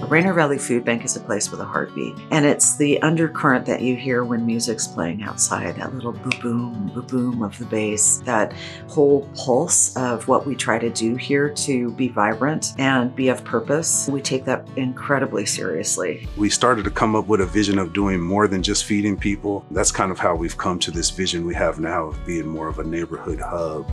Rainier Valley Food Bank is a place with a heartbeat, and it's the undercurrent that you hear when music's playing outside, that little boom of the bass, that whole pulse of what we try to do here to be vibrant and be of purpose. We take that incredibly seriously. We started to come up with a vision of doing more than just feeding people. That's kind of how we've come to this vision we have now of being more of a neighborhood hub.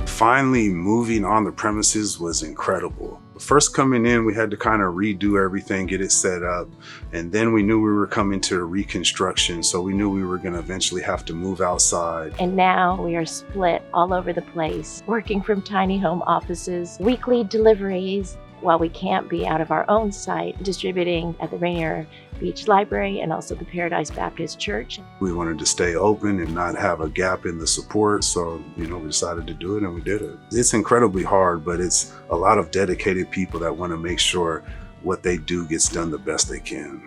Finally moving on the premises was incredible. First coming in, we had to kind of redo everything, get it set up. And then we knew we were coming to reconstruction. So we knew we were going to eventually have to move outside. And now we are split all over the place, working from tiny home offices, weekly deliveries, while we can't be out of our own site, distributing at the Rainier Beach Library and also the Paradise Baptist Church. We wanted to stay open and not have a gap in the support, so we decided to do it and we did it. It's incredibly hard, but it's a lot of dedicated people that want to make sure what they do gets done the best they can.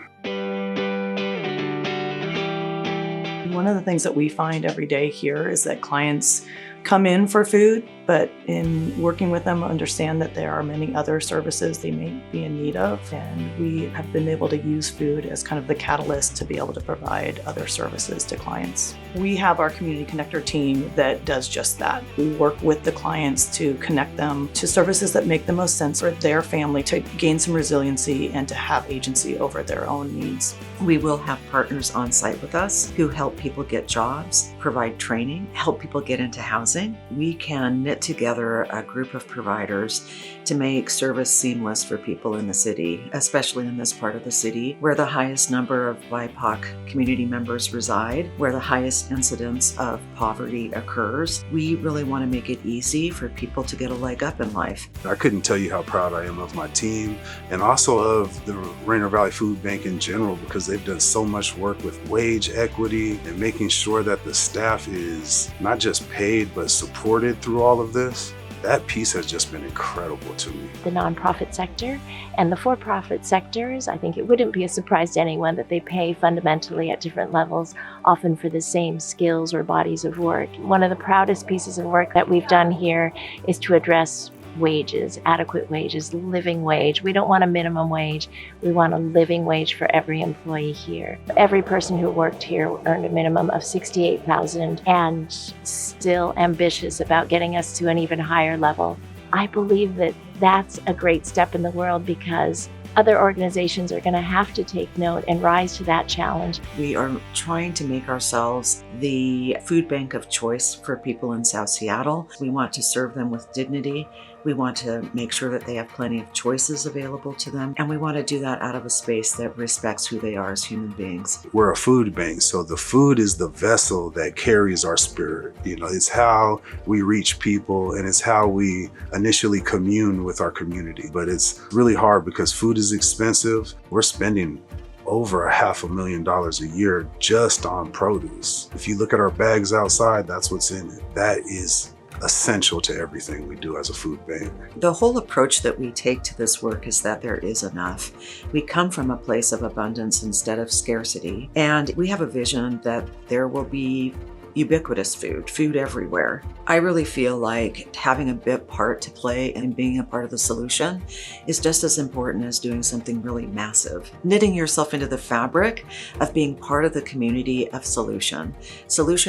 One of the things that we find every day here is that clients come in for food, but in working with them, understand that there are many other services they may be in need of. And we have been able to use food as kind of the catalyst to be able to provide other services to clients. We have our Community Connector team that does just that. We work with the clients to connect them to services that make the most sense for their family to gain some resiliency and to have agency over their own needs. We will have partners on site with us who help people get jobs, provide training, help people get into housing. We can knit together a group of providers to make service seamless for people in the city, especially in this part of the city where the highest number of BIPOC community members reside, where the highest incidence of poverty occurs. We really want to make it easy for people to get a leg up in life. I couldn't tell you how proud I am of my team and also of the Rainier Valley Food Bank in general, because they've done so much work with wage equity and making sure that the staff is not just paid but supported through all of this. That piece has just been incredible to me. The nonprofit sector and the for-profit sectors, I think it wouldn't be a surprise to anyone that they pay fundamentally at different levels, often for the same skills or bodies of work. One of the proudest pieces of work that we've done here is to address wages, adequate wages, living wage. We don't want a minimum wage. We want a living wage for every employee here. Every person who worked here earned a minimum of $68,000 and still ambitious about getting us to an even higher level. I believe that that's a great step in the world because other organizations are going to have to take note and rise to that challenge. We are trying to make ourselves the food bank of choice for people in South Seattle. We want to serve them with dignity. We want to make sure that they have plenty of choices available to them. And we want to do that out of a space that respects who they are as human beings. We're a food bank, so the food is the vessel that carries our spirit. It's how we reach people and it's how we initially commune with our community. But it's really hard because food is expensive. We're spending over $500,000 a year just on produce. If you look at our bags outside, that's what's in it. That is essential to everything we do as a food bank. The whole approach that we take to this work is that there is enough. We come from a place of abundance instead of scarcity, and we have a vision that there will be ubiquitous food everywhere. I really feel like having a bit part to play and being a part of the solution is just as important as doing something really massive. Knitting yourself into the fabric of being part of the community of solution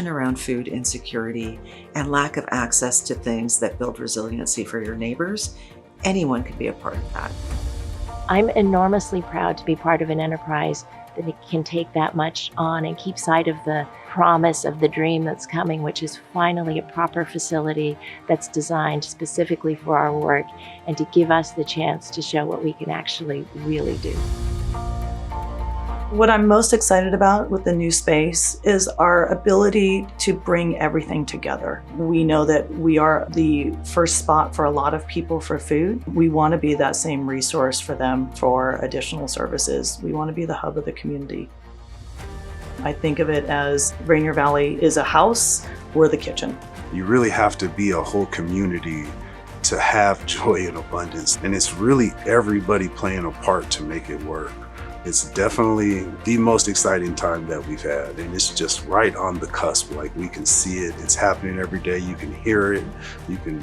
around food insecurity and lack of access to things that build resiliency for your neighbors. Anyone can be a part of that. I'm enormously proud to be part of an enterprise that it can take that much on and keep sight of the promise of the dream that's coming, which is finally a proper facility that's designed specifically for our work and to give us the chance to show what we can actually really do. What I'm most excited about with the new space is our ability to bring everything together. We know that we are the first spot for a lot of people for food. We want to be that same resource for them for additional services. We want to be the hub of the community. I think of it as Rainier Valley is a house, we're the kitchen. You really have to be a whole community to have joy and abundance. And it's really everybody playing a part to make it work. It's definitely the most exciting time that we've had, and it's just right on the cusp. Like, we can see it, it's happening every day, you can hear it, you can,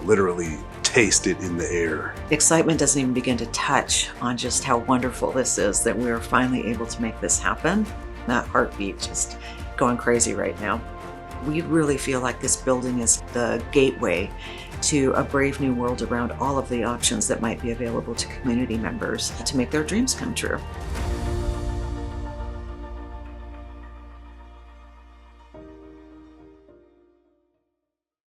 literally taste taste it in the air. Excitement doesn't even begin to touch on just how wonderful this is that we're finally able to make this happen. That heartbeat just going crazy right now. We really feel like this building is the gateway to a brave new world around all of the options that might be available to community members to make their dreams come true.